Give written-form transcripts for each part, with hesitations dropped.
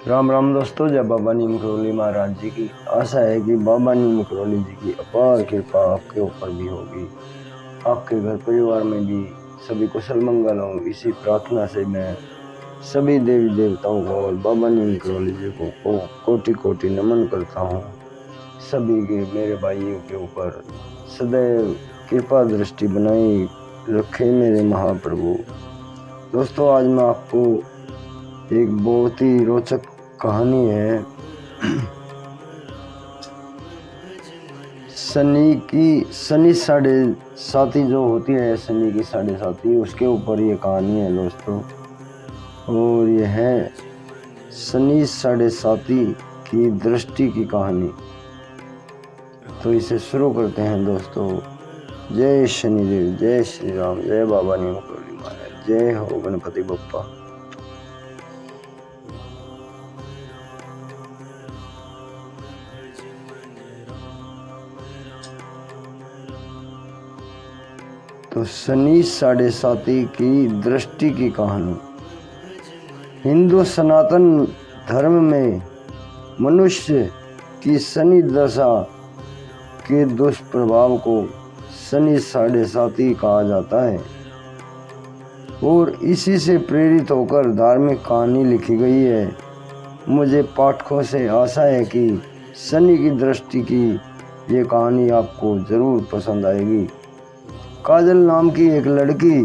राम राम दोस्तों, जय बाबा नीम करौली महाराज जी की। आशा है कि बाबा नीम करौली जी की अपार कृपा आपके ऊपर भी होगी, आपके घर परिवार में भी सभी कुशल मंगल हो। इसी प्रार्थना से मैं सभी देवी देवताओं को और बाबा नीम करौली जी को कोटि कोटि नमन करता हूँ। सभी के मेरे भाइयों के ऊपर सदैव कृपा दृष्टि बनाई रखे मेरे महाप्रभु। दोस्तों, आज मैं आपको एक बहुत ही रोचक कहानी है शनि साढ़े साथी जो होती है, शनि की साढ़े साथी, उसके ऊपर ये कहानी है दोस्तों। और ये है शनि साढ़े साथी की दृष्टि की कहानी। तो इसे शुरू करते हैं दोस्तों। जय शनिदेव, जय श्री राम, जय बाबा नीम करौली महाराज, जय हो गणपति बप्पा। तो शनि साढ़े साथी की दृष्टि की कहानी। हिंदू सनातन धर्म में मनुष्य की शनि दशा के दुष्प्रभाव को शनि साढ़े साथी कहा जाता है और इसी से प्रेरित होकर धार्मिक कहानी लिखी गई है। मुझे पाठकों से आशा है कि शनि की दृष्टि की ये कहानी आपको ज़रूर पसंद आएगी। काजल नाम की एक लड़की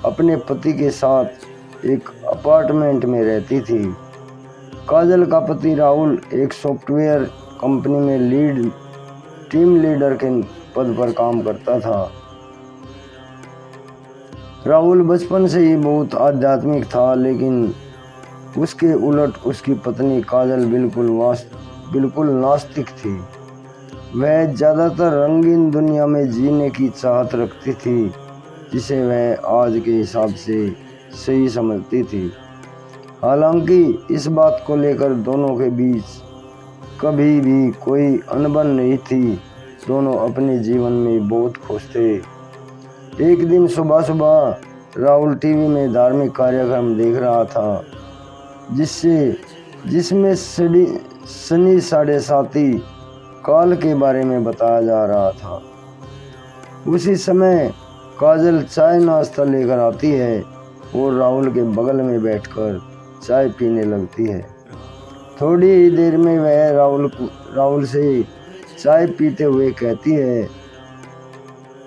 अपने पति के साथ एक अपार्टमेंट में रहती थी। काजल का पति राहुल एक सॉफ्टवेयर कंपनी में टीम लीडर के पद पर काम करता था। राहुल बचपन से ही बहुत आध्यात्मिक था, लेकिन उसके उलट उसकी पत्नी काजल बिल्कुल नास्तिक थी। वह ज़्यादातर रंगीन दुनिया में जीने की चाहत रखती थी, जिसे वह आज के हिसाब से सही समझती थी। हालांकि इस बात को लेकर दोनों के बीच कभी भी कोई अनबन नहीं थी। दोनों अपने जीवन में बहुत खुश थे। एक दिन सुबह सुबह राहुल टीवी में धार्मिक कार्यक्रम देख रहा था, जिसमें शनि साढ़े साथी काल के बारे में बताया जा रहा था। उसी समय काजल चाय नाश्ता लेकर आती है और राहुल के बगल में बैठकर चाय पीने लगती है। थोड़ी ही देर में वह राहुल से चाय पीते हुए कहती है,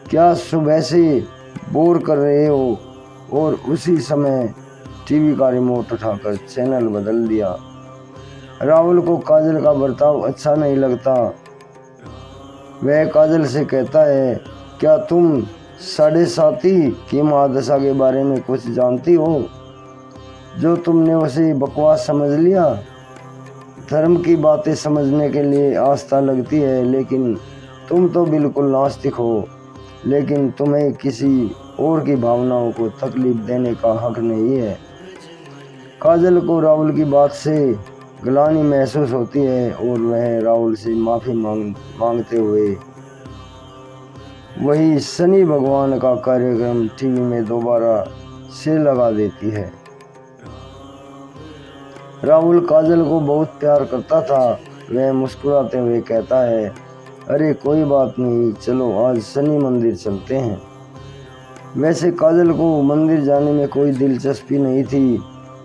क्या सुबह से बोर कर रहे हो? और उसी समय टीवी का रिमोट उठाकर चैनल बदल दिया। राहुल को काजल का बर्ताव अच्छा नहीं लगता। वह काजल से कहता है, क्या तुम साढ़े साथी की महादशा के बारे में कुछ जानती हो, जो तुमने उसे बकवास समझ लिया? धर्म की बातें समझने के लिए आस्था लगती है, लेकिन तुम तो बिल्कुल नास्तिक हो। लेकिन तुम्हें किसी और की भावनाओं को तकलीफ देने का हक नहीं है। काजल को राहुल की बात से ग्लानि महसूस होती है और वह राहुल से माफ़ी मांगते हुए वही शनि भगवान का कार्यक्रम टीवी में दोबारा से लगा देती है। राहुल काजल को बहुत प्यार करता था। वह मुस्कुराते हुए कहता है, अरे कोई बात नहीं, चलो आज शनि मंदिर चलते हैं। वैसे काजल को मंदिर जाने में कोई दिलचस्पी नहीं थी,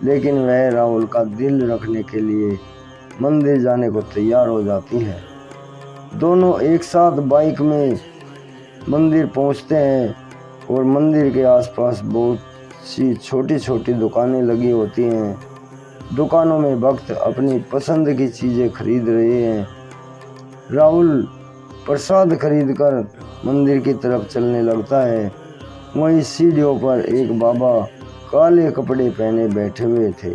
लेकिन वह राहुल का दिल रखने के लिए मंदिर जाने को तैयार हो जाती है। दोनों एक साथ बाइक में मंदिर पहुंचते हैं और मंदिर के आसपास बहुत सी छोटी छोटी दुकानें लगी होती हैं। दुकानों में भक्त अपनी पसंद की चीज़ें खरीद रहे हैं। राहुल प्रसाद खरीदकर मंदिर की तरफ चलने लगता है। वहीं सीढ़ियों पर एक बाबा काले कपड़े पहने बैठे हुए थे।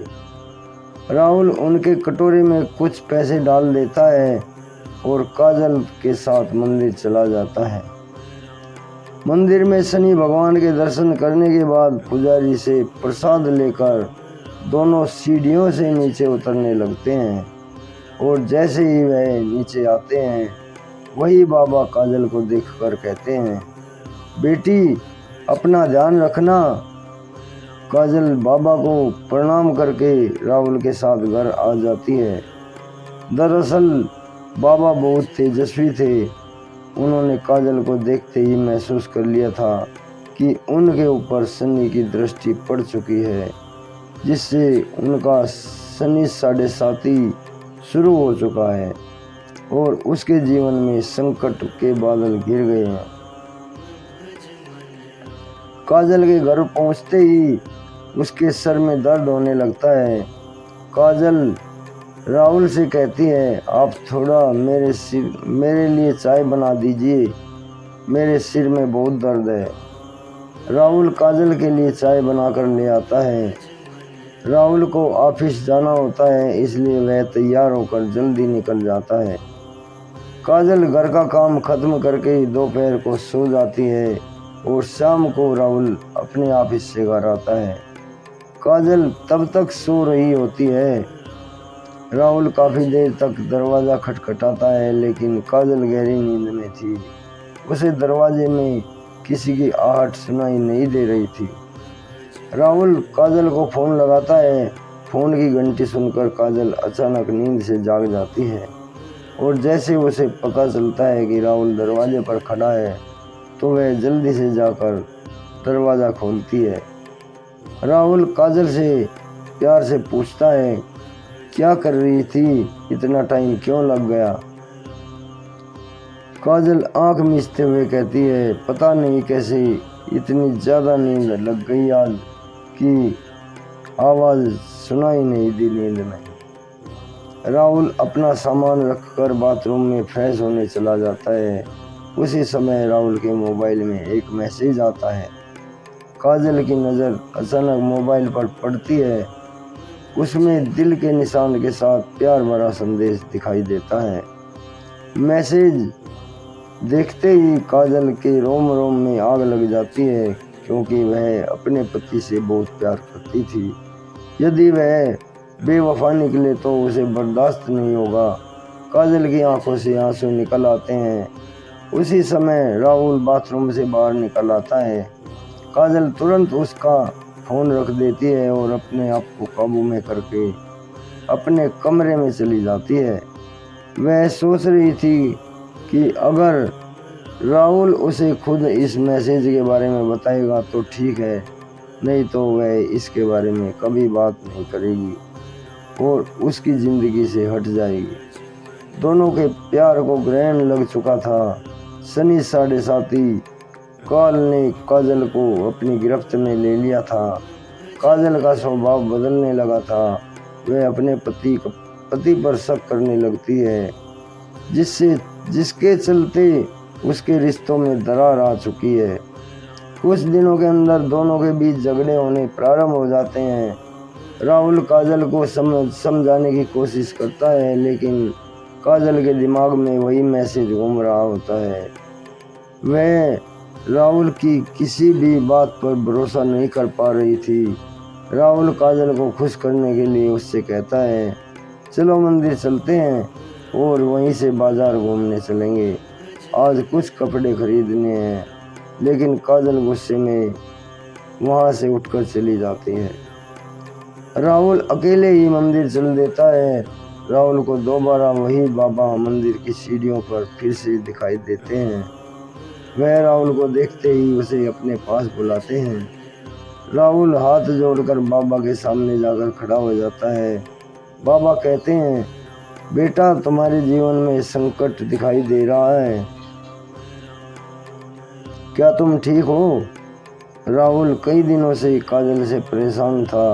राहुल उनके कटोरे में कुछ पैसे डाल देता है और काजल के साथ मंदिर चला जाता है। मंदिर में शनि भगवान के दर्शन करने के बाद पुजारी से प्रसाद लेकर दोनों सीढ़ियों से नीचे उतरने लगते हैं और जैसे ही वह नीचे आते हैं, वही बाबा काजल को देखकर कहते हैं, बेटी अपना ध्यान रखना। काजल बाबा को प्रणाम करके राहुल के साथ घर आ जाती है। दरअसल बाबा बहुत तेजस्वी थे। उन्होंने काजल को देखते ही महसूस कर लिया था कि उनके ऊपर शनि की दृष्टि पड़ चुकी है, जिससे उनका शनि 7.5 शुरू हो चुका है और उसके जीवन में संकट के बादल घिर गए हैं। काजल के घर पहुंचते ही उसके सर में दर्द होने लगता है। काजल राहुल से कहती है, आप थोड़ा मेरे लिए चाय बना दीजिए, मेरे सिर में बहुत दर्द है। राहुल काजल के लिए चाय बनाकर ले आता है। राहुल को ऑफिस जाना होता है, इसलिए वह तैयार होकर जल्दी निकल जाता है। काजल घर का काम खत्म करके दोपहर को सो जाती है और शाम को राहुल अपने ऑफिस से घर आता है। काजल तब तक सो रही होती है। राहुल काफ़ी देर तक दरवाज़ा खटखटाता है, लेकिन काजल गहरी नींद में थी। उसे दरवाजे में किसी की आहट सुनाई नहीं दे रही थी। राहुल काजल को फ़ोन लगाता है। फ़ोन की घंटी सुनकर काजल अचानक नींद से जाग जाती है और जैसे उसे पता चलता है कि राहुल दरवाजे पर खड़ा है, तो वह जल्दी से जाकर दरवाज़ा खोलती है। राहुल काजल से प्यार से पूछता है, क्या कर रही थी, इतना टाइम क्यों लग गया? काजल आंख मीचते हुए कहती है, पता नहीं कैसे इतनी ज़्यादा नींद लग गई आज कि आवाज़ सुनाई नहीं दी नींद में। राहुल अपना सामान रखकर बाथरूम में फ्रेश होने चला जाता है। उसी समय राहुल के मोबाइल में एक मैसेज आता है। काजल की नज़र अचानक मोबाइल पर पड़ती है। उसमें दिल के निशान के साथ प्यार भरा संदेश दिखाई देता है। मैसेज देखते ही काजल के रोम रोम में आग लग जाती है, क्योंकि वह अपने पति से बहुत प्यार करती थी। यदि वह बेवफा निकले तो उसे बर्दाश्त नहीं होगा। काजल की आंखों से आंसू निकल आते हैं। उसी समय राहुल बाथरूम से बाहर निकल आता है। काजल तुरंत उसका फ़ोन रख देती है और अपने आप को काबू में करके अपने कमरे में चली जाती है। वह सोच रही थी कि अगर राहुल उसे खुद इस मैसेज के बारे में बताएगा तो ठीक है, नहीं तो वह इसके बारे में कभी बात नहीं करेगी और उसकी ज़िंदगी से हट जाएगी। दोनों के प्यार को ग्रहण लग चुका था। शनि 7.5 काल ने काजल को अपनी गिरफ्त में ले लिया था। काजल का स्वभाव बदलने लगा था। वह अपने पति पर शक करने लगती है, जिसके चलते उसके रिश्तों में दरार आ चुकी है। कुछ दिनों के अंदर दोनों के बीच झगड़े होने प्रारंभ हो जाते हैं। राहुल काजल को समझाने की कोशिश करता है, लेकिन काजल के दिमाग में वही मैसेज घूम रहा होता है। वह राहुल की किसी भी बात पर भरोसा नहीं कर पा रही थी। राहुल काजल को खुश करने के लिए उससे कहता है, चलो मंदिर चलते हैं और वहीं से बाजार घूमने चलेंगे, आज कुछ कपड़े खरीदने हैं। लेकिन काजल गुस्से में वहाँ से उठकर चली जाती है। राहुल अकेले ही मंदिर चल देता है। राहुल को दोबारा वही बाबा मंदिर की सीढ़ियों पर फिर से दिखाई देते हैं। वह राहुल को देखते ही उसे अपने पास बुलाते हैं। राहुल हाथ जोड़कर बाबा के सामने जाकर खड़ा हो जाता है। बाबा कहते हैं, बेटा तुम्हारे जीवन में संकट दिखाई दे रहा है, क्या तुम ठीक हो? राहुल कई दिनों से काजल से परेशान था।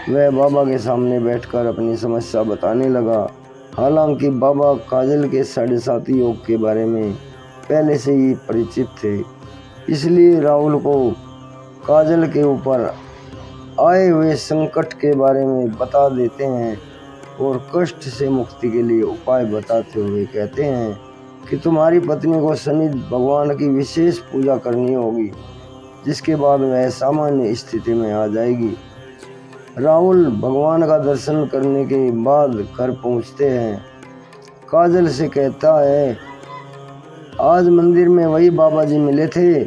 वह बाबा के सामने बैठकर अपनी समस्या बताने लगा। हालांकि बाबा काजल के 7.5 योग के बारे में पहले से ही परिचित थे, इसलिए राहुल को काजल के ऊपर आए हुए संकट के बारे में बता देते हैं और कष्ट से मुक्ति के लिए उपाय बताते हुए कहते हैं कि तुम्हारी पत्नी को शनि भगवान की विशेष पूजा करनी होगी, जिसके बाद वह सामान्य स्थिति में आ जाएगी। राहुल भगवान का दर्शन करने के बाद घर पहुंचते हैं। काजल से कहता है, आज मंदिर में वही बाबा जी मिले थे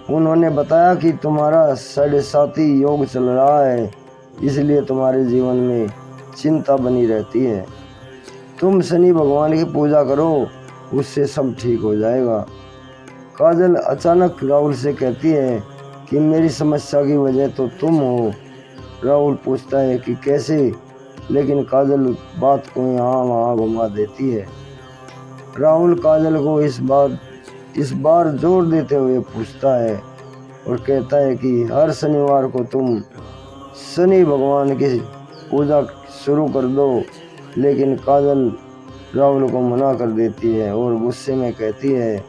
उन्होंने बताया कि तुम्हारा 7.5 योग चल रहा है, इसलिए तुम्हारे जीवन में चिंता बनी रहती है। तुम शनि भगवान की पूजा करो, उससे सब ठीक हो जाएगा। काजल अचानक राहुल से कहती है कि मेरी समस्या की वजह तो तुम हो। राहुल पूछता है कि कैसे, लेकिन काजल बात को यहाँ वहाँ घुमा देती है। राहुल काजल को इस बार जोर देते हुए पूछता है और कहता है कि हर शनिवार को तुम शनि भगवान की पूजा शुरू कर दो। लेकिन काजल राहुल को मना कर देती है और गुस्से में कहती है,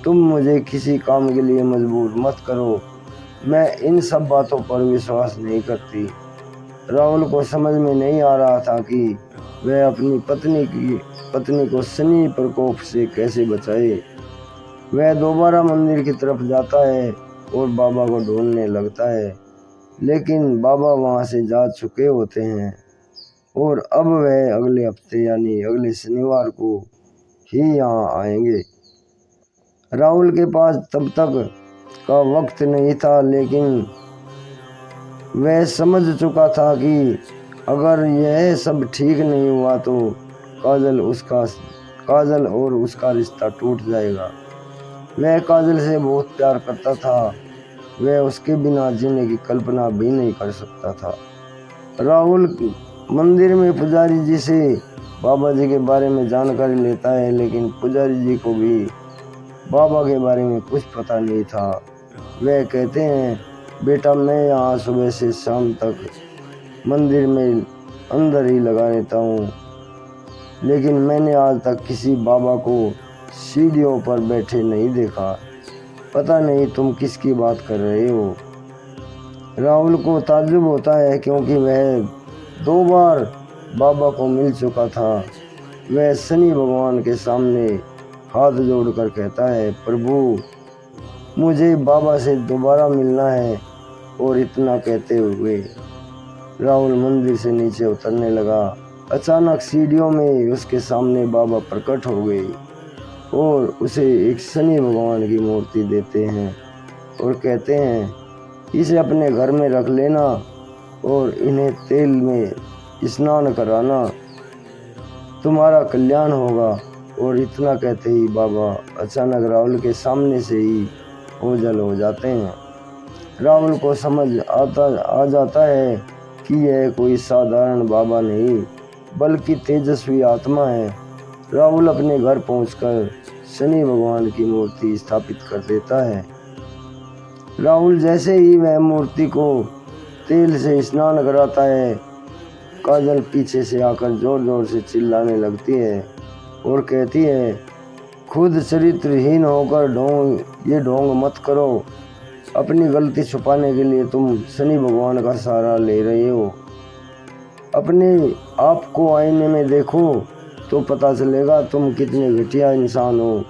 तुम मुझे किसी काम के लिए मजबूर मत करो, मैं इन सब बातों पर विश्वास नहीं करती। राहुल को समझ में नहीं आ रहा था कि वह अपनी पत्नी को शनि प्रकोप से कैसे बचाए। वह दोबारा मंदिर की तरफ जाता है और बाबा को ढूंढने लगता है, लेकिन बाबा वहां से जा चुके होते हैं और अब वह अगले हफ्ते यानी अगले शनिवार को ही यहाँ आएंगे। राहुल के पास तब तक का वक्त नहीं था, लेकिन वह समझ चुका था कि अगर यह सब ठीक नहीं हुआ तो काजल और उसका रिश्ता टूट जाएगा। वह काजल से बहुत प्यार करता था, वह उसके बिना जीने की कल्पना भी नहीं कर सकता था। राहुल मंदिर में पुजारी जी से बाबा जी के बारे में जानकारी लेता है, लेकिन पुजारी जी को भी बाबा के बारे में कुछ पता नहीं था। वह कहते हैं, बेटा मैं यहाँ सुबह से शाम तक मंदिर में अंदर ही लगा रहता हूँ, लेकिन मैंने आज तक किसी बाबा को सीढ़ियों पर बैठे नहीं देखा। पता नहीं तुम किसकी बात कर रहे हो। राहुल को ताज्जुब होता है क्योंकि वह 2 बार बाबा को मिल चुका था। वह शनि भगवान के सामने हाथ जोड़कर कहता है, प्रभु मुझे बाबा से दोबारा मिलना है। और इतना कहते हुए राहुल मंदिर से नीचे उतरने लगा। अचानक सीढ़ियों में उसके सामने बाबा प्रकट हो गए और उसे एक शनि भगवान की मूर्ति देते हैं और कहते हैं, इसे अपने घर में रख लेना और इन्हें तेल में स्नान कराना, तुम्हारा कल्याण होगा। और इतना कहते ही बाबा अचानक राहुल के सामने से ही ओझल हो जाते हैं। राहुल को समझ आ जाता है कि यह कोई साधारण बाबा नहीं बल्कि तेजस्वी आत्मा है। राहुल अपने घर पहुंचकर शनि भगवान की मूर्ति स्थापित कर देता है। राहुल जैसे ही वह मूर्ति को तेल से स्नान कराता है, काजल पीछे से आकर जोर जोर से चिल्लाने लगती है और कहती है, खुद चरित्रहीन होकर ये ढोंग मत करो। अपनी गलती छुपाने के लिए तुम शनि भगवान का सहारा ले रहे हो। अपने आप को आईने में देखो तो पता चलेगा तुम कितने घटिया इंसान हो।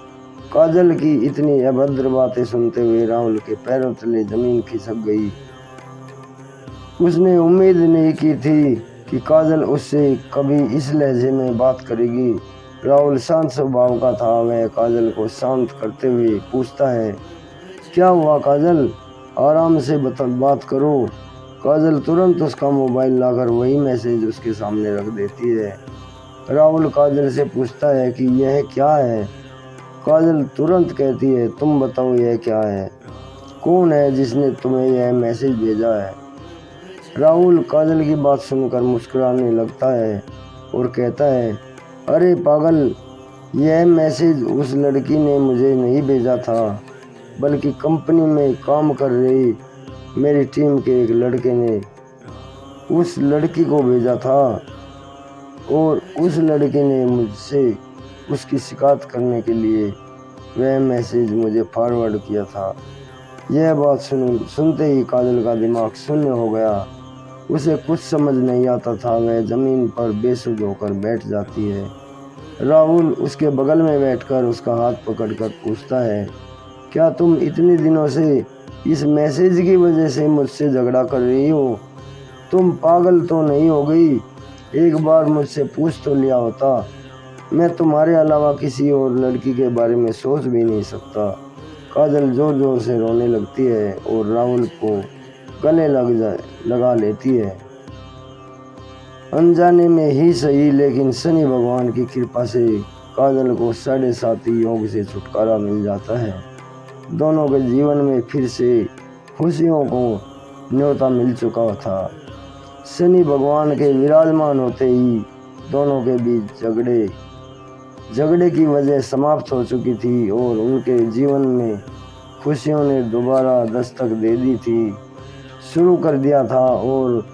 काजल की इतनी अभद्र बातें सुनते हुए राहुल के पैरों तले जमीन खिसक गई। उसने उम्मीद नहीं की थी कि काजल उससे कभी इस लहजे में बात करेगी। राहुल शांत स्वभाव का था। वह काजल को शांत करते हुए पूछता है, क्या हुआ काजल, आराम से बात करो। काजल तुरंत उसका मोबाइल लाकर वही मैसेज उसके सामने रख देती है। राहुल काजल से पूछता है कि यह क्या है। काजल तुरंत कहती है, तुम बताओ यह क्या है, कौन है जिसने तुम्हें यह मैसेज भेजा है। राहुल काजल की बात सुनकर मुस्कुराने लगता है और कहता है, अरे पागल, यह मैसेज उस लड़की ने मुझे नहीं भेजा था, बल्कि कंपनी में काम कर रही मेरी टीम के एक लड़के ने उस लड़की को भेजा था और उस लड़के ने मुझसे उसकी शिकायत करने के लिए वह मैसेज मुझे फॉरवर्ड किया था। यह बात सुनते ही काजल का दिमाग शून्य हो गया। उसे कुछ समझ नहीं आता था। वह जमीन पर बेसुध होकर बैठ जाती है। राहुल उसके बगल में बैठकर उसका हाथ पकड़कर पूछता है, क्या तुम इतने दिनों से इस मैसेज की वजह से मुझसे झगड़ा कर रही हो? तुम पागल तो नहीं हो गई? एक बार मुझसे पूछ तो लिया होता। मैं तुम्हारे अलावा किसी और लड़की के बारे में सोच भी नहीं सकता। काजल जोर जोर से रोने लगती है और राहुल को गले लगा लेती है। अनजाने में ही सही, लेकिन शनि भगवान की कृपा से काजल को 7.5 योग से छुटकारा मिल जाता है। दोनों के जीवन में फिर से खुशियों को न्योता मिल चुका था। शनि भगवान के विराजमान होते ही दोनों के बीच झगड़े की वजह समाप्त हो चुकी थी और उनके जीवन में खुशियों ने दोबारा दस्तक दे दी थी, शुरू कर दिया था और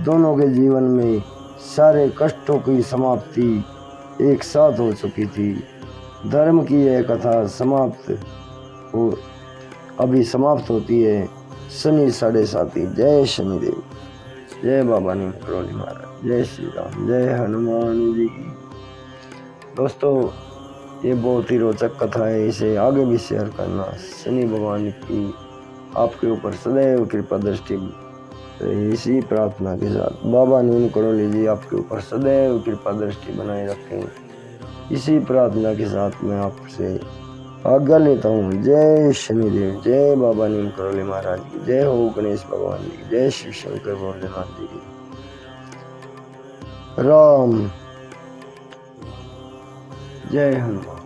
दोनों के जीवन में सारे कष्टों की समाप्ति एक साथ हो चुकी थी। धर्म की यह कथा अभी समाप्त होती है। शनि 7.5। जय शनिदेव, जय बाबा नीम करोली महाराज, जय श्री राम, जय हनुमान जी की। दोस्तों, ये बहुत ही रोचक कथा है, इसे आगे भी शेयर करना। शनि भगवान की आपके ऊपर सदैव कृपा दृष्टि रहे, इसी प्रार्थना के साथ बाबा नीम करोली जी आपके ऊपर सदैव कृपा दृष्टि बनाए रखें, इसी प्रार्थना के साथ मैं आपसे आज्ञा लेता हूँ। जय शनिदेव, जय बाबा नीम करोली महाराज की, जय हो गणेश भगवान जी की, जय शिव शंकर भोलेनाथ जी की। राम, जय हनुमान।